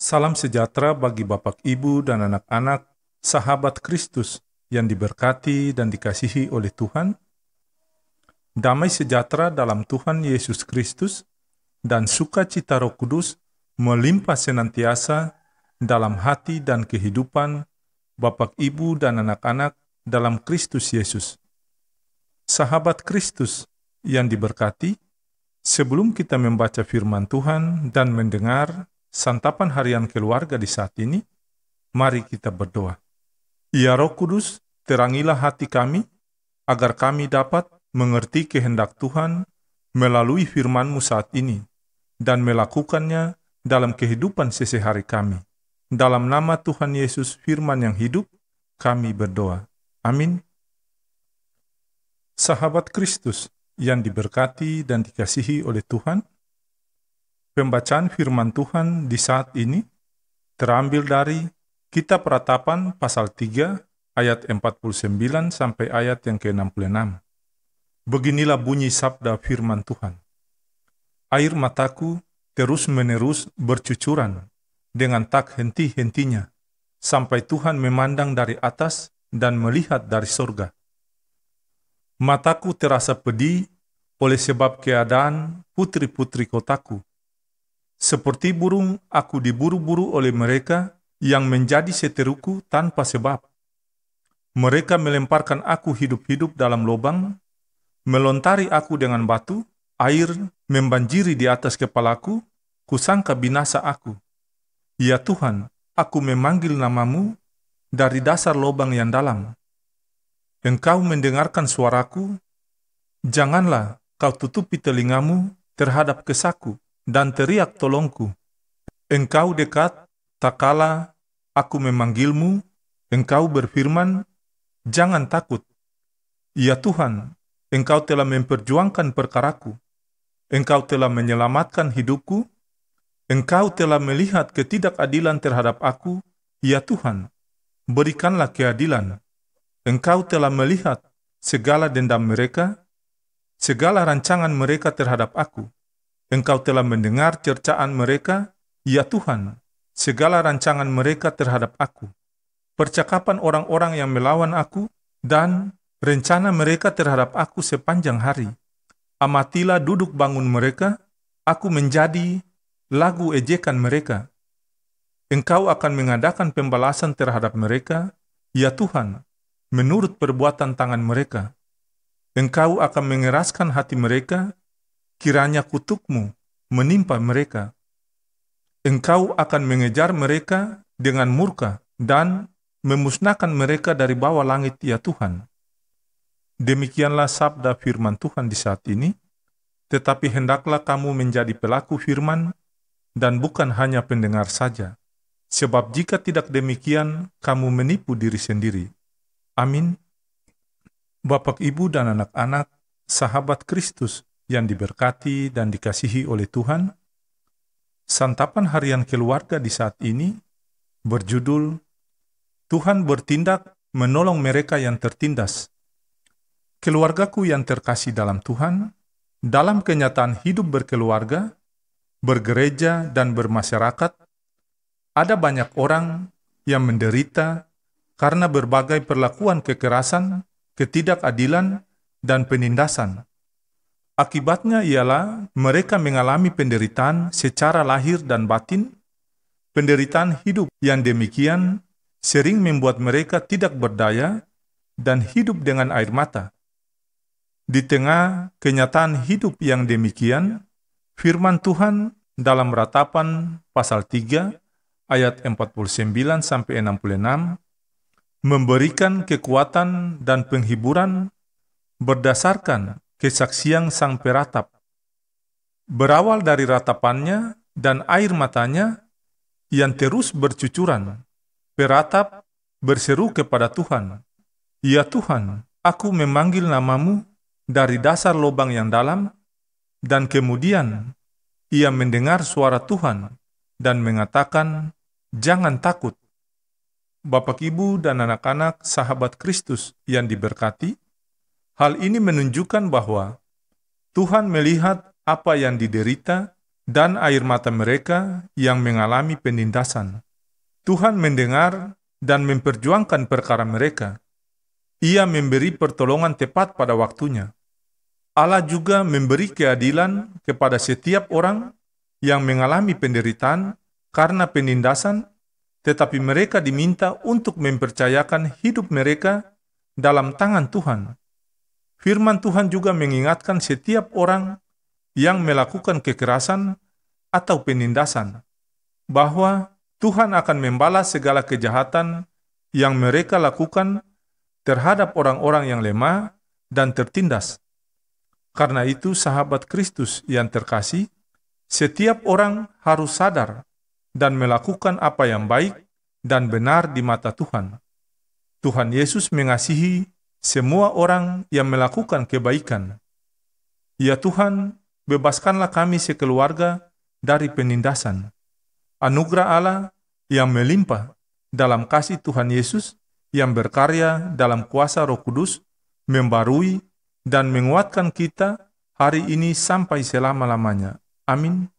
Salam sejahtera bagi Bapak, Ibu, dan anak-anak, sahabat Kristus yang diberkati dan dikasihi oleh Tuhan. Damai sejahtera dalam Tuhan Yesus Kristus dan sukacita Roh Kudus melimpah senantiasa dalam hati dan kehidupan Bapak, Ibu, dan anak-anak dalam Kristus Yesus. Sahabat Kristus yang diberkati, sebelum kita membaca firman Tuhan dan mendengar santapan harian keluarga di saat ini, mari kita berdoa. Ya Roh Kudus, terangilah hati kami, agar kami dapat mengerti kehendak Tuhan melalui firman-Mu saat ini, dan melakukannya dalam kehidupan sehari-hari kami. Dalam nama Tuhan Yesus, firman yang hidup, kami berdoa. Amin. Sahabat Kristus yang diberkati dan dikasihi oleh Tuhan, pembacaan firman Tuhan di saat ini terambil dari Kitab Ratapan pasal 3 ayat 49 sampai ayat yang ke-66. Beginilah bunyi sabda firman Tuhan. Air mataku terus-menerus bercucuran dengan tak henti-hentinya, sampai Tuhan memandang dari atas dan melihat dari sorga. Mataku terasa pedih oleh sebab keadaan putri-putri kotaku. Seperti burung, aku diburu-buru oleh mereka yang menjadi seteruku tanpa sebab. Mereka melemparkan aku hidup-hidup dalam lubang, melontari aku dengan batu, air membanjiri di atas kepalaku, kusangka binasa aku. Ya Tuhan, aku memanggil namamu dari dasar lubang yang dalam. Engkau mendengarkan suaraku, janganlah kau tutupi telingamu terhadap kesaku, dan teriak tolongku. Engkau dekat, tak kala aku memanggilmu, engkau berfirman, jangan takut. Ya Tuhan, engkau telah memperjuangkan perkaraku. Engkau telah menyelamatkan hidupku. Engkau telah melihat ketidakadilan terhadap aku. Ya Tuhan, berikanlah keadilan. Engkau telah melihat segala dendam mereka, segala rancangan mereka terhadap aku. Engkau telah mendengar cercaan mereka, ya Tuhan, segala rancangan mereka terhadap aku. Percakapan orang-orang yang melawan aku, dan rencana mereka terhadap aku sepanjang hari. Amatilah duduk bangun mereka, aku menjadi lagu ejekan mereka. Engkau akan mengadakan pembalasan terhadap mereka, ya Tuhan, menurut perbuatan tangan mereka. Engkau akan mengeraskan hati mereka, kiranya kutuk-Mu menimpa mereka. Engkau akan mengejar mereka dengan murka dan memusnahkan mereka dari bawah langit, ya Tuhan. Demikianlah sabda firman Tuhan di saat ini, tetapi hendaklah kamu menjadi pelaku firman dan bukan hanya pendengar saja. Sebab jika tidak demikian, kamu menipu diri sendiri. Amin. Bapak, Ibu, dan anak-anak, sahabat Kristus yang diberkati dan dikasihi oleh Tuhan, santapan harian keluarga di saat ini berjudul Tuhan bertindak menolong mereka yang tertindas. Keluargaku yang terkasih dalam Tuhan, dalam kenyataan hidup berkeluarga, bergereja, dan bermasyarakat, ada banyak orang yang menderita karena berbagai perlakuan kekerasan, ketidakadilan, dan penindasan. Akibatnya ialah mereka mengalami penderitaan secara lahir dan batin. Penderitaan hidup yang demikian sering membuat mereka tidak berdaya dan hidup dengan air mata. Di tengah kenyataan hidup yang demikian, firman Tuhan dalam Ratapan pasal 3 ayat 49 sampai 66 memberikan kekuatan dan penghiburan berdasarkan kesaksian sang peratap. Berawal dari ratapannya dan air matanya yang terus bercucuran, peratap berseru kepada Tuhan, "Ya Tuhan, aku memanggil namamu dari dasar lubang yang dalam," dan kemudian ia mendengar suara Tuhan dan mengatakan, "Jangan takut." Bapak, Ibu, dan anak-anak sahabat Kristus yang diberkati, hal ini menunjukkan bahwa Tuhan melihat apa yang diderita dan air mata mereka yang mengalami penindasan. Tuhan mendengar dan memperjuangkan perkara mereka. Ia memberi pertolongan tepat pada waktunya. Allah juga memberi keadilan kepada setiap orang yang mengalami penderitaan karena penindasan, tetapi mereka diminta untuk mempercayakan hidup mereka dalam tangan Tuhan. Firman Tuhan juga mengingatkan setiap orang yang melakukan kekerasan atau penindasan bahwa Tuhan akan membalas segala kejahatan yang mereka lakukan terhadap orang-orang yang lemah dan tertindas. Karena itu, sahabat Kristus yang terkasih, setiap orang harus sadar dan melakukan apa yang baik dan benar di mata Tuhan. Tuhan Yesus mengasihi semua orang yang melakukan kebaikan. Ya Tuhan, bebaskanlah kami sekeluarga dari penindasan. Anugerah Allah yang melimpah dalam kasih Tuhan Yesus yang berkarya dalam kuasa Roh Kudus membarui dan menguatkan kita hari ini sampai selama-lamanya. Amin.